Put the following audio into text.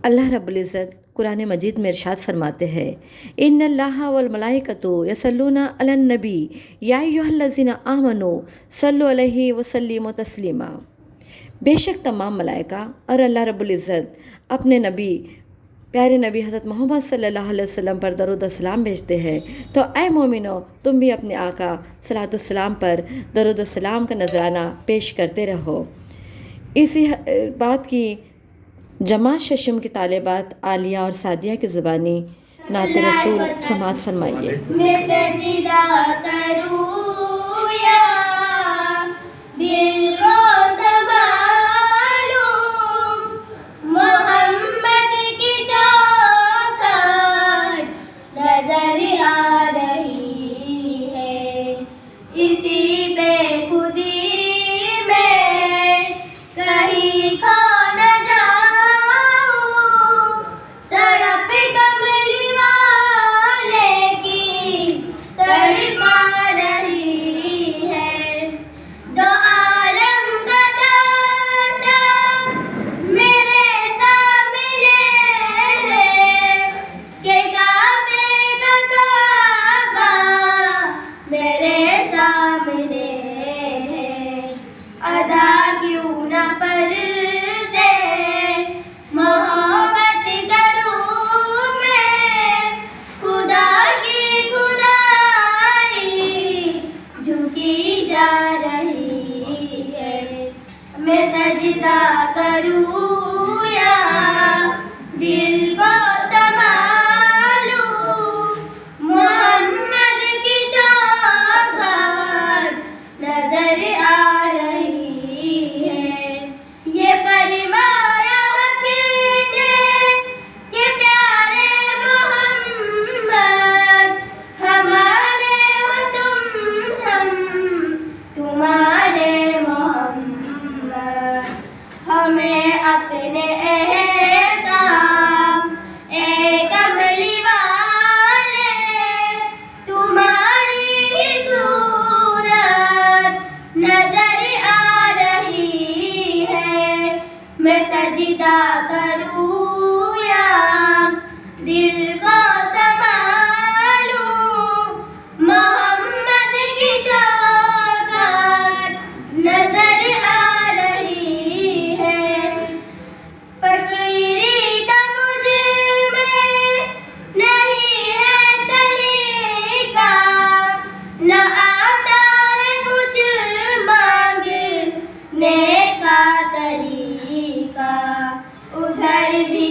अल्लाह रब्बुल इज़्ज़त कुरान मजीद में इरशाद फरमाते हैं, इन्नल्लाहा वल मलाइकतु यसल्लूना अलन नबी या अय्युहल्लज़ीना आमनू सल्लु अलैहि व सल्लिमु तस्लीमा। बेशक तमाम मलाइका और अल्लाह रब्बुल इज़्ज़त अपने नबी प्यारे नबी हज़रत मोहम्मद सल्लल्लाहु अलैहि वसल्लम पर दरूद व सलाम भेजते हैं। तो ऐ मोमिनो, तुम भी अपने आका सलातो सलाम पर दरूद व सलाम का नजराना पेश करते रहो। इसी बात की जमात शशम की तालिबात आलिया और सादिया की ज़बानी नात रसूल समात फरमाइए। मैं सजदा करूँ या दिल को संभालूं, मोहम्मद की चौखट नजर आ रही है। इसी पे खुदी में कहीं खो न जाऊं, तड़प कमली वाले की तड़पा रही है। दो आलम का दाता मेरे सामने है, के काबे का काबा मेरे सामने है। अदा क्यों न फर्ज़े मोहब्बत करूं मैं, खुदा की खुदाई झुकी जा रही है। मैं सजदा करूं या दिल को संभालूं, मोहम्मद की चौखट नजर आ रही है। ये फरमाया हक ने कि प्यारे मोहम्मद, हमारे हो तुम, हम तुम्हारे मोहम्मद। हमें अपने एहकाम ए कमली वाले तुम्हारी ही सूरत नजर आ रही है। मैं सजदा करूं या दिल को संभालूं, मोहम्मद की चौखट नजर आ रही है। फकीरी का मुझ में नहीं है सलीका, न आता है कुछ मांगने का तरीका। उधर भी